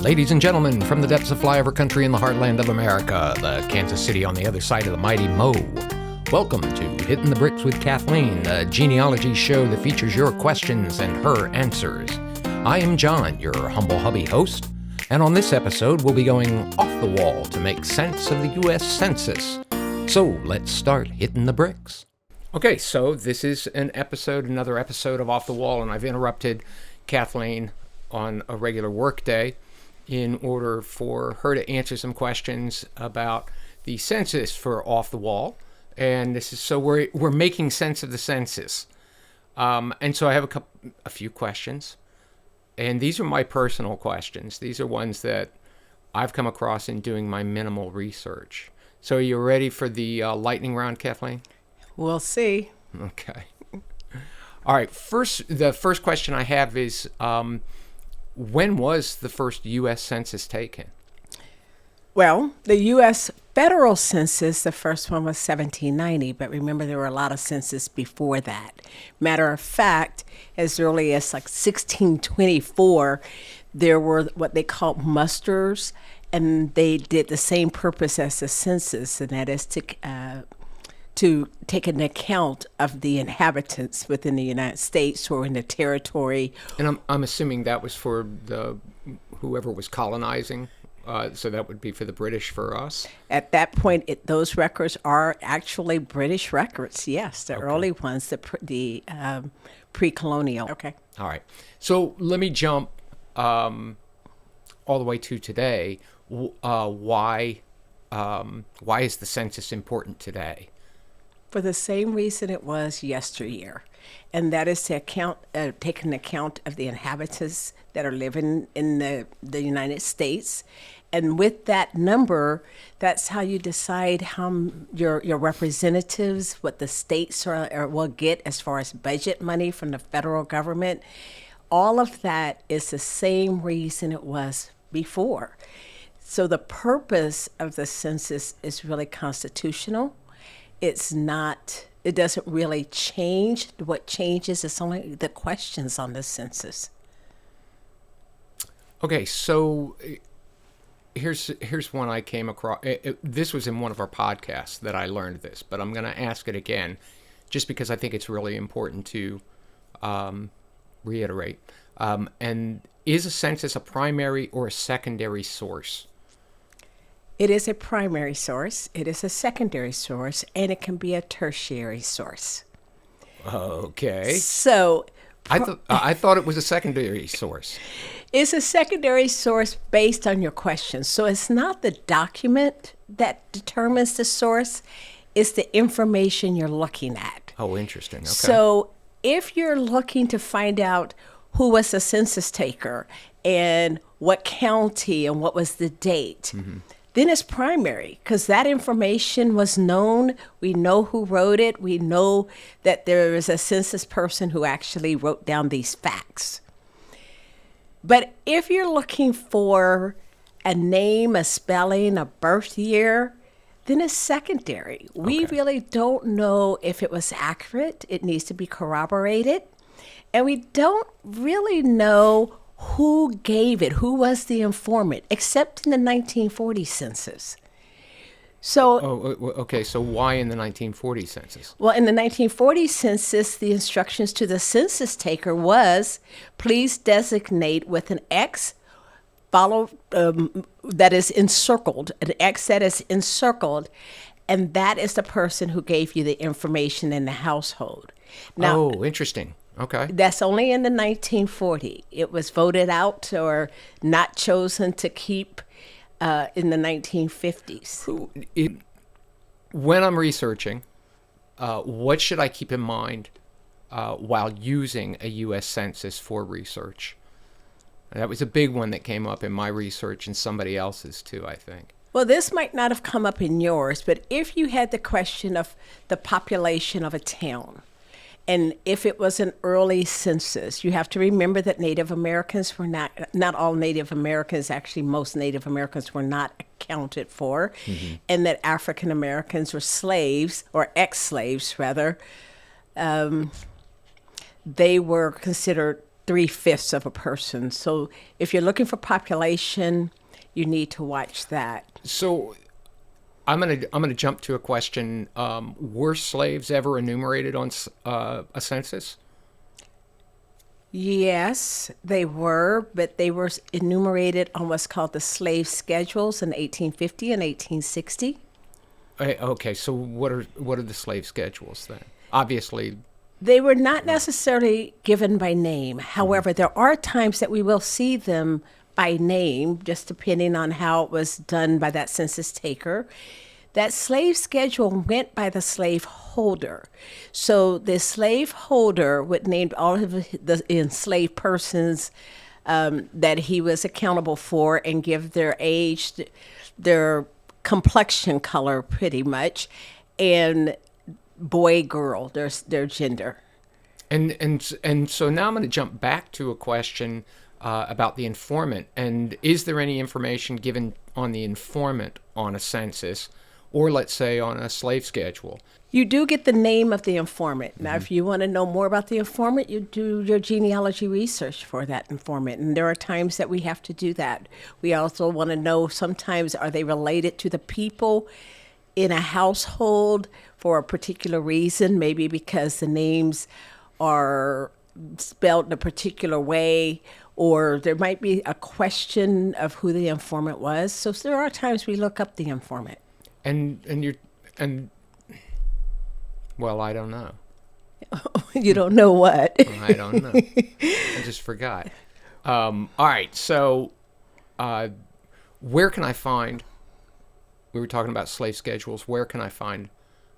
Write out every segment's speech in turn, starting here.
Ladies and gentlemen, from the depths of flyover country in the heartland of America, the Kansas City on the other side of the mighty Mo. Welcome to Hitting the Bricks with Kathleen, a genealogy show that features your questions and her answers. I am John, your humble hubby host, and on this episode we'll be going off the wall to make sense of the U.S. Census. So let's start hitting the bricks. Okay, so this is another episode of Off the Wall, and I've interrupted Kathleen on a regular work day in order for her to answer some questions about the census for Off the Wall. And this is so we're making sense of the census. And so I have a few questions. And these are my personal questions. These are ones that I've come across in doing my minimal research. So are you ready for the lightning round, Kathleen? We'll see. Okay. All right. The first question I have is, when was the first U.S. Census taken? Well, the U.S. federal census, the first one was 1790, but remember there were a lot of census before that. Matter of fact, as early as like 1624, there were what they called musters, and they did the same purpose as the census, and that is to take an account of the inhabitants within the United States or in the territory. And I'm assuming that was for whoever was colonizing. So that would be for the British for us? At that point, those records are actually British records, yes, the early ones, the pre-colonial. Okay. All right. So let me jump all the way to today. Why is the census important today? For the same reason it was yesteryear, and that is to take an account of the inhabitants that are living in the United States. And with that number, that's how you decide how your representatives, what the states will get as far as budget money from the federal government. All of that is the same reason it was before. So the purpose of the census is really constitutional. It doesn't really change. What changes is only the questions on the census. Okay, so here's one I came across. This was in one of our podcasts that I learned this, but I'm going to ask it again just because I think it's really important to reiterate. And is a census a primary or a secondary source? It is a primary source, it is a secondary source, and it can be a tertiary source. Okay. So I thought it was a secondary source. It's a secondary source based on your questions. So it's not the document that determines the source, it's the information you're looking at. Oh, interesting. Okay. So if you're looking to find out who was the census taker and what county and what was the date, then it's primary because that information was known. We know who wrote it. We know that there is a census person who actually wrote down these facts. But if you're looking for a name, a spelling, a birth year, then it's secondary. We really don't know if it was accurate. It needs to be corroborated. And we don't really know who gave it, who was the informant, except in the 1940 census. So, so why in the 1940 census? Well, in the 1940 census, the instructions to the census taker was, please designate with an X that is encircled, an X that is and that is the person who gave you the information in the household. Now, interesting. Okay. That's only in the 1940. It was voted out or not chosen to keep in the 1950s. When I'm researching, what should I keep in mind while using a U.S. Census for research? That was a big one that came up in my research and somebody else's too, I think. Well, this might not have come up in yours, but if you had the question of the population of a town, and if it was an early census, you have to remember that Native Americans were not all Native Americans, actually most Native Americans were not accounted for, and that African Americans were slaves, or ex-slaves rather. They were considered 3/5 of a person. So if you're looking for population, you need to watch that. So I'm gonna jump to a question. Were slaves ever enumerated on a census? Yes, they were, but they were enumerated on what's called the slave schedules in 1850 and 1860. Okay, so what are the slave schedules then? Obviously, They were not necessarily given by name. However, there are times that we will see them by name, just depending on how it was done by that census taker. That slave schedule went by the slave holder. So the slave holder would name all of the enslaved persons that he was accountable for and give their age, their complexion color pretty much, and boy, girl, their gender. and so now I'm going to jump back to a question about the informant. And is there any information given on the informant on a census, or let's say on a slave schedule? You do get the name of the informant. Now, if you want to know more about the informant, you do your genealogy research for that informant. And there are times that we have to do that. We also want to know sometimes, are they related to the people in a household for a particular reason? Maybe because the names are spelled in a particular way, or there might be a question of who the informant was. So there are times we look up the informant. Well, I don't know. You don't know what? I don't know. I just forgot. All right. So, where can I find? We were talking about slave schedules. Where can I find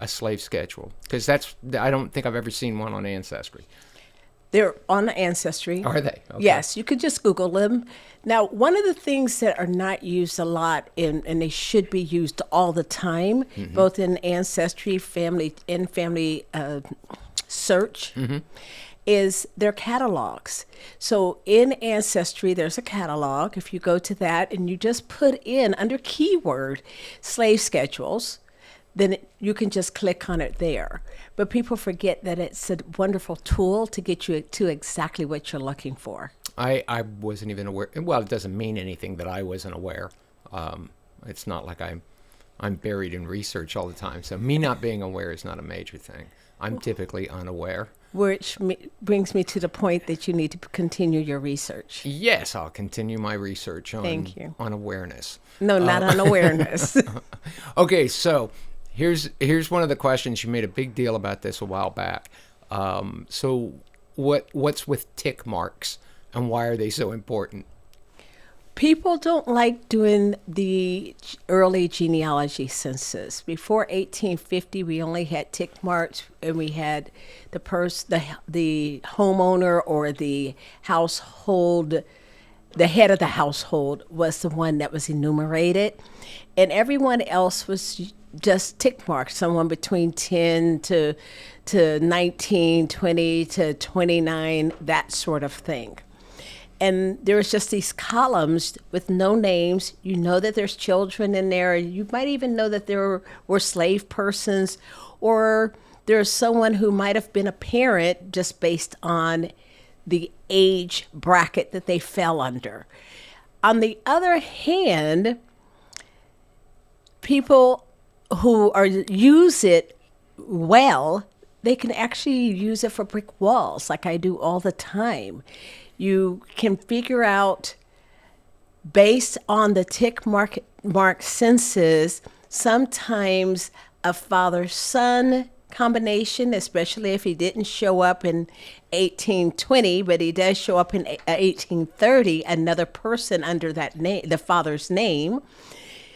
a slave schedule? Because I don't think I've ever seen one on Ancestry. They're on Ancestry. Are they? Okay. Yes, you could just Google them. Now, one of the things that are not used a lot, and they should be used all the time, both in Ancestry, family search, is their catalogs. So in Ancestry, there's a catalog. If you go to that and you just put in under keyword slave schedules, then you can just click on it there. But people forget that it's a wonderful tool to get you to exactly what you're looking for. I wasn't even aware. Well, it doesn't mean anything that I wasn't aware. It's not like I'm buried in research all the time. So me not being aware is not a major thing. I'm typically unaware. Which brings me to the point that you need to continue your research. Yes, I'll continue my research on Thank you. on awareness. No, not on awareness. Okay, so here's one of the questions. You made a big deal about this a while back. So what's with tick marks, and why are they so important? People don't like doing the early genealogy census. Before 1850, we only had tick marks, and we had the homeowner or the household, the head of the household was the one that was enumerated, and everyone else was just tick marks, someone between 10 to 19, 20 to 29, that sort of thing. And there's just these columns with no names. You know that there's children in there. You might even know that there were slave persons, or there's someone who might have been a parent just based on the age bracket that they fell under. On the other hand, people who use it well, they can actually use it for brick walls, like I do all the time. You can figure out, based on the tick mark census, sometimes a father-son combination, especially if he didn't show up in 1820, but he does show up in 1830, another person under that name, the father's name.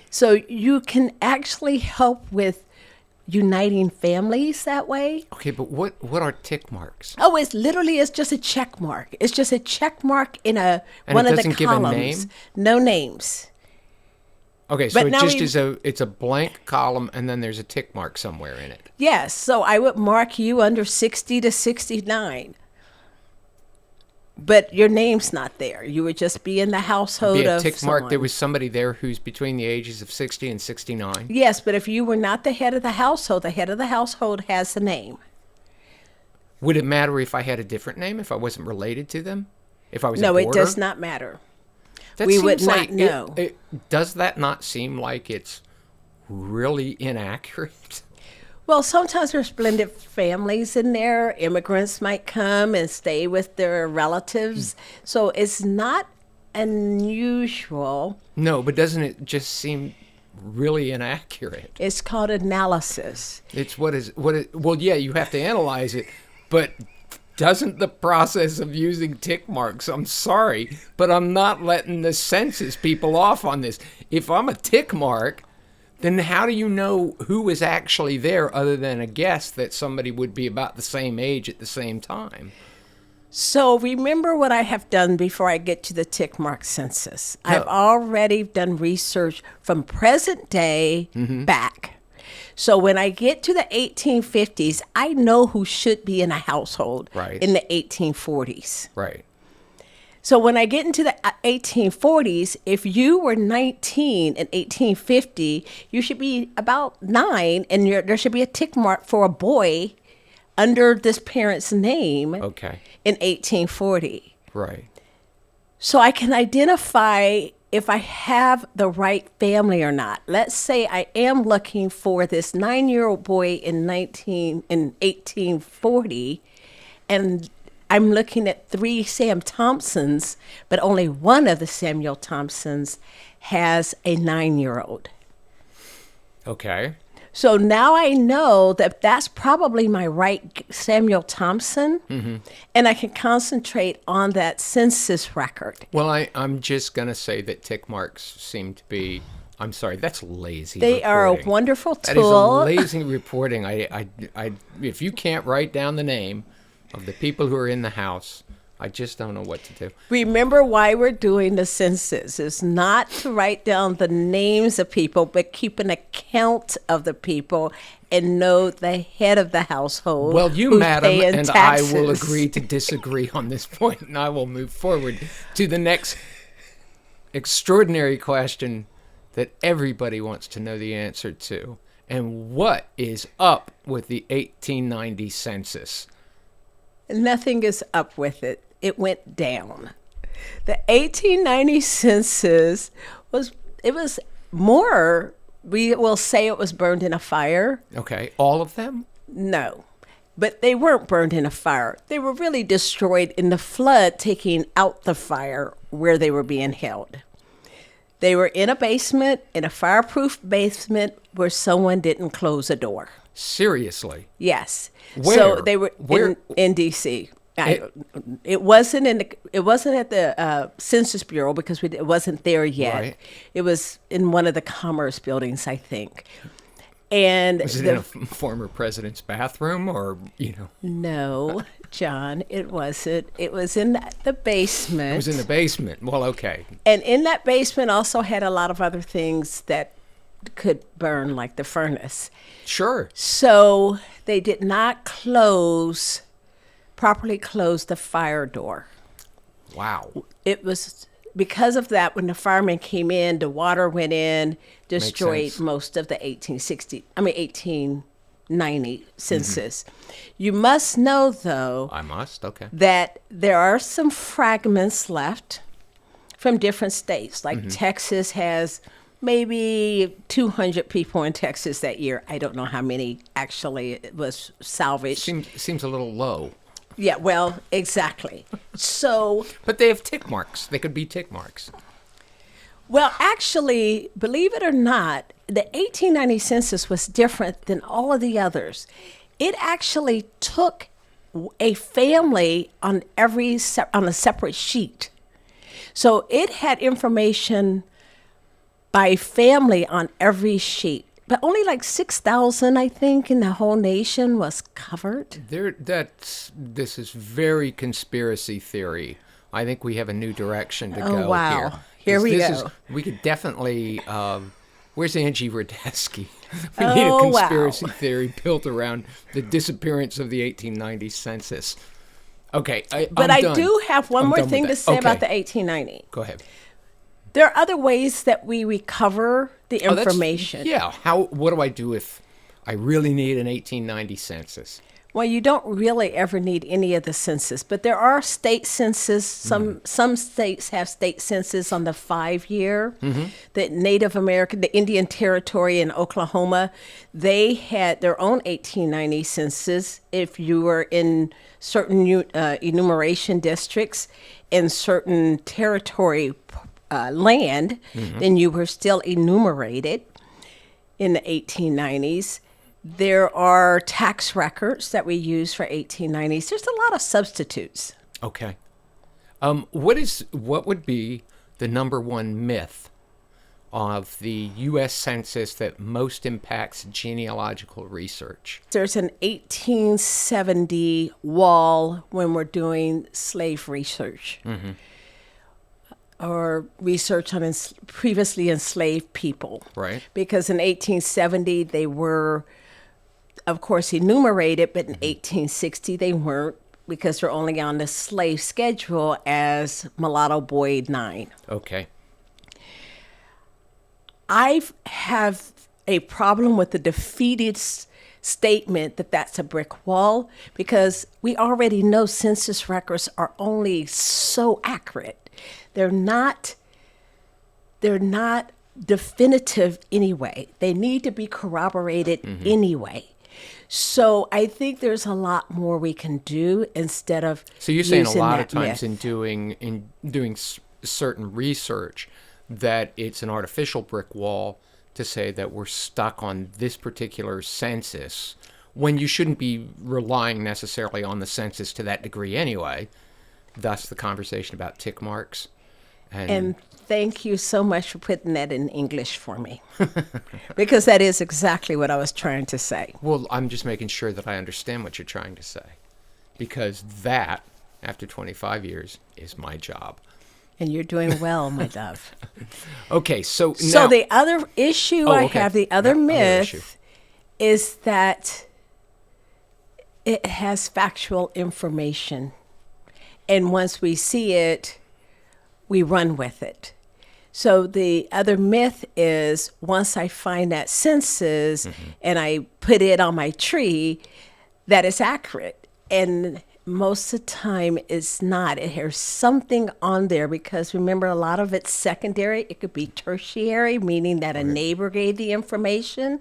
So you can actually help with uniting families that way. Okay, but what are tick marks? Oh, it's just a check mark. It's just a check mark in one of the columns. Give a name? No names. Okay, so it's a blank column, and then there's a tick mark somewhere in it. Yes, so I would mark you under 60 to 69. But your name's not there. You would just be in the household of someone. Be a tick mark. There was somebody there who's between the ages of 60 and 69. Yes, but if you were not the head of the household has the name. Would it matter if I had a different name, if I wasn't related to them? If I was a No, boarder? it does not matter. That We would seems not like know. Does that not seem like it's really inaccurate? Well, sometimes there's blended families in there. Immigrants might come and stay with their relatives. So it's not unusual. No, but doesn't it just seem really inaccurate? It's called analysis. It's well, yeah, you have to analyze it, but doesn't the process of using tick marks, I'm sorry, but I'm not letting the census people off on this. If I'm a tick mark, then how do you know who is actually there other than a guess that somebody would be about the same age at the same time? So remember what I have done before I get to the tick mark census. No. I've already done research from present day back. So when I get to the 1850s, I know who should be in a household Right. in the 1840s. Right. So when I get into the 1840s, if you were 19 in 1850, you should be about 9, and there should be a tick mark for a boy under this parent's name Okay. in 1840. Right. So I can identify if I have the right family or not. Let's say I am looking for this 9-year-old boy in 1840, and I'm looking at 3 Sam Thompsons, but only one of the Samuel Thompsons has a 9-year-old. Okay. So now I know that that's probably my right Samuel Thompson, and I can concentrate on that census record. Well, I'm just going to say that tick marks seem to be, I'm sorry, that's lazy They are a reporting. wonderful That is a tool. lazy reporting. If you can't write down the name of the people who are in the house, I just don't know what to do. Remember why we're doing the census. It's not to write down the names of people, but keep an account of the people and know the head of the household. Well, you, who's madam, paying and taxes. I will agree to disagree on this point, and I will move forward to the next extraordinary question that everybody wants to know the answer to. And what is up with the 1890 census? Nothing is up with it. It went down. The 1890 census was more, we will say it was burned in a fire. Okay, all of them? No, but they weren't burned in a fire. They were really destroyed in the flood, taking out the fire where they were being held. They were in a basement, in a fireproof basement where someone didn't close a door. Seriously? Yes. Where? So they were Where? in D.C. It wasn't at the Census Bureau because it wasn't there yet. Right. It was in one of the Commerce buildings, I think. And Was it in a former president's bathroom or, no, John, it wasn't. It was in the basement. It was in the basement. Well, okay. And in that basement also had a lot of other things that could burn, like the furnace. Sure. So they did not properly close the fire door. Wow. It was because of that, when the firemen came in, the water went in, destroyed sense. most of the 1890 census. You must know, though, I must? Okay. that there are some fragments left from different states. Like Texas has maybe 200 people in Texas that year. I don't know how many actually was salvaged. Seems a little low. Yeah, well, exactly. So, But they have tick marks. They could be tick marks. well, actually, believe it or not, the 1890 census was different than all of the others. It actually took a family on on a separate sheet. So it had information by family on every sheet. But only like 6,000, I think, in the whole nation was covered. This is very conspiracy theory. I think we have a new direction to go wow. here. Here we This go. We could definitely. Where's Angie Radeski? We need a Oh, wow. conspiracy theory built around the disappearance of the 1890 census. Okay, But I'm I done. do have one I'm more done with thing to that. say about the Okay. 1890. Go ahead. There are other ways that we recover the Oh, that's- information. Yeah. What do I do if I really need an 1890 census? Well, you don't really ever need any of the census, but there are state census. Some states have state census on the 5-year. The Native American, the Indian Territory in Oklahoma, they had their own 1890 census. If you were in certain enumeration districts in certain territory land, then you were still enumerated in the 1890s. There are tax records that we use for 1890s. There's a lot of substitutes. Okay. What would be the number one myth of the U.S. Census that most impacts genealogical research? There's an 1870 wall when we're doing slave research or research on previously enslaved people. Right. Because in 1870 they were, of course, enumerated, but in 1860 they weren't because they're only on the slave schedule as Mulatto Boy 9. Okay. I have a problem with the defeated statement that that's a brick wall because we already know census records are only so accurate. They're not definitive anyway. They need to be corroborated anyway. So I think there's a lot more we can do instead of. So you're saying a lot of that times myth. in doing certain research that it's an artificial brick wall to say that we're stuck on this particular census when you shouldn't be relying necessarily on the census to that degree anyway. Thus the conversation about tick marks. And thank you so much for putting that in English for me, because that is exactly what I was trying to say. Well, I'm just making sure that I understand what you're trying to say, because that, after 25 years, is my job. And you're doing well, my love. Okay, so now... So the other issue the other myth is that it has factual information. And once we see it, we run with it. So the other myth is once I find that census and I put it on my tree, that it's accurate. And most of the time it's not. It has something on there because remember, a lot of it's secondary. It could be tertiary, meaning that a neighbor gave the information.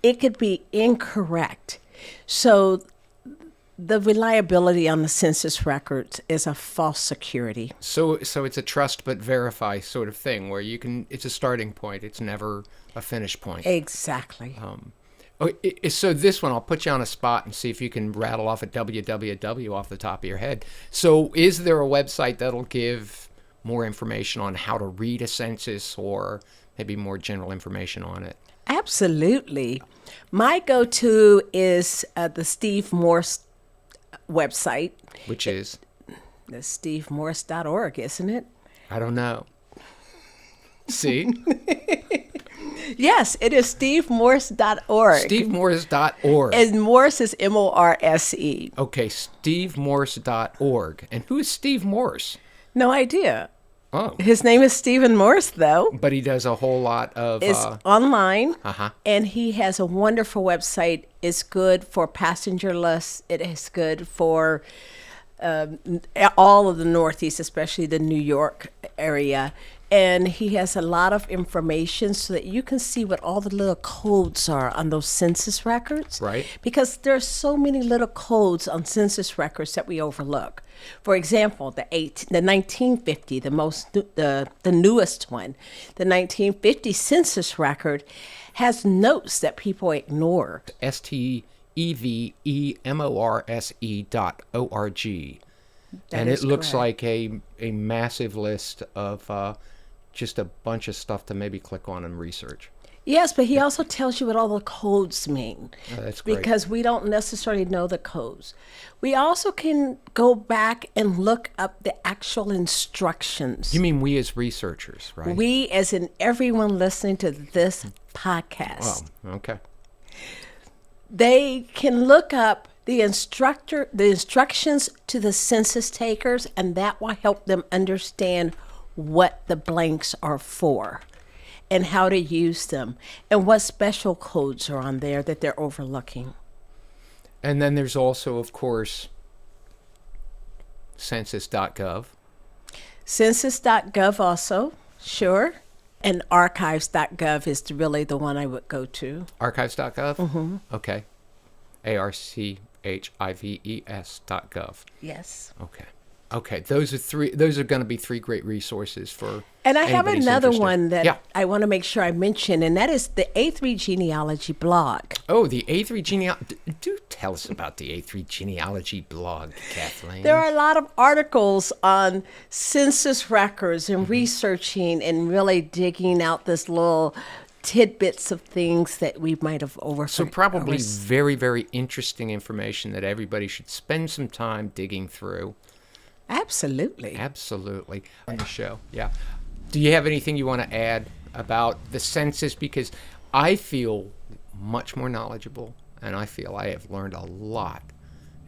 It could be incorrect. So the reliability on the census records is a false security. So it's a trust but verify sort of thing where it's a starting point. It's never a finish point. Exactly. So this one, I'll put you on a spot and see if you can rattle off a www off the top of your head. So is there a website that'll give more information on how to read a census or maybe more general information on it? Absolutely. My go-to is the Steve Morse website. Which is? The stevemorse.org, isn't it? I don't know. See? Yes, it is stevemorse.org. Stevemorse.org. And Morse is Morse. Okay, stevemorse.org. And who is Steve Morse? No idea. Oh. His name is Stephen Morse, though. But he does a whole lot of... It's online, and he has a wonderful website. It's good for passengerless. It is good for all of the Northeast, especially the New York area. And he has a lot of information so that you can see what all the little codes are on those census records. Right. Because there's so many little codes on census records that we overlook. For example, the 1950, the newest one, the 1950 census record has notes that people ignore. STEVEMORSE.org. And it looks like a massive list of just a bunch of stuff to maybe click on and research. Yes, but he also tells you what all the codes mean. Oh, that's great. Because we don't necessarily know the codes. We also can go back and look up the actual instructions. You mean we as researchers, right? We, as in everyone listening to this podcast. Oh, okay. They can look up the instructions to the census takers, and that will help them understand what the blanks are for and how to use them and what special codes are on there that they're overlooking. And then there's also, of course, census.gov. Census.gov also, sure. And archives.gov is really the one I would go to. Archives.gov? Mm-hmm. Okay. ARCHIVES.gov. Yes. Okay. Those are going to be three great resources for. And I have anybody's another interested. one that Yeah. I want to make sure I mention, and that is the A3 genealogy blog. Oh, the A3 genealogy. Do tell us about the A3 genealogy blog, Kathleen. There are a lot of articles on census records and researching and really digging out this little tidbits of things that we might have overlooked. So probably very, very interesting information that everybody should spend some time digging through. Absolutely. On the show, yeah. Do you have anything you want to add about the census? Because I feel much more knowledgeable, and I feel I have learned a lot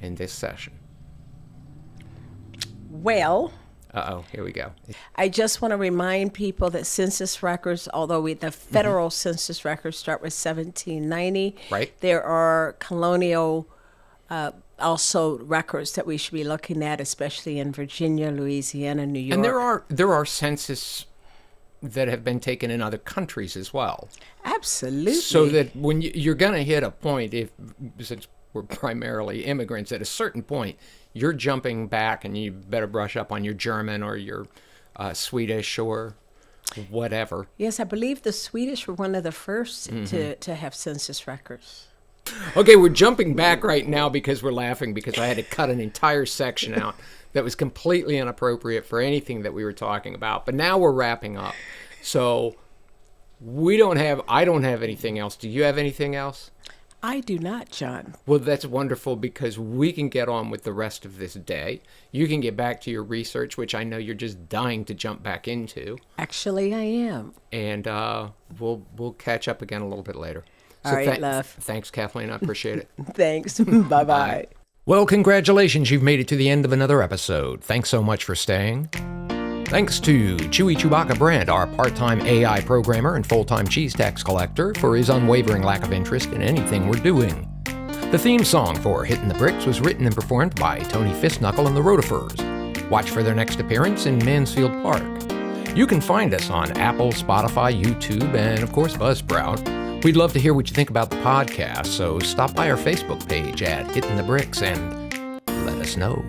in this session. Well, here we go. I just want to remind people that census records, although the federal census records start with 1790, right? There are colonial also records that we should be looking at, especially in Virginia, Louisiana, New York. And there are census that have been taken in other countries as well. Absolutely. So that when you're going to hit a point, since we're primarily immigrants, at a certain point, you're jumping back, and you better brush up on your German or your Swedish or whatever. Yes, I believe the Swedish were one of the first to have census records. Okay, we're jumping back right now because we're laughing because I had to cut an entire section out that was completely inappropriate for anything that we were talking about. But now we're wrapping up. So I don't have anything else. Do you have anything else? I do not, John. Well, that's wonderful because we can get on with the rest of this day. You can get back to your research, which I know you're just dying to jump back into. Actually, I am. And we'll catch up again a little bit later. So all right, love. Thanks, Kathleen. I appreciate it. Thanks. Bye-bye. Well, congratulations. You've made it to the end of another episode. Thanks so much for staying. Thanks to Chewy Chewbacca Brent, our part-time AI programmer and full-time cheese tax collector, for his unwavering lack of interest in anything we're doing. The theme song for Hitting the Bricks was written and performed by Tony Fistknuckle and the Rotifers. Watch for their next appearance in Mansfield Park. You can find us on Apple, Spotify, YouTube, and of course Buzzsprout. We'd love to hear what you think about the podcast, so stop by our Facebook page at Hitting the Bricks and let us know.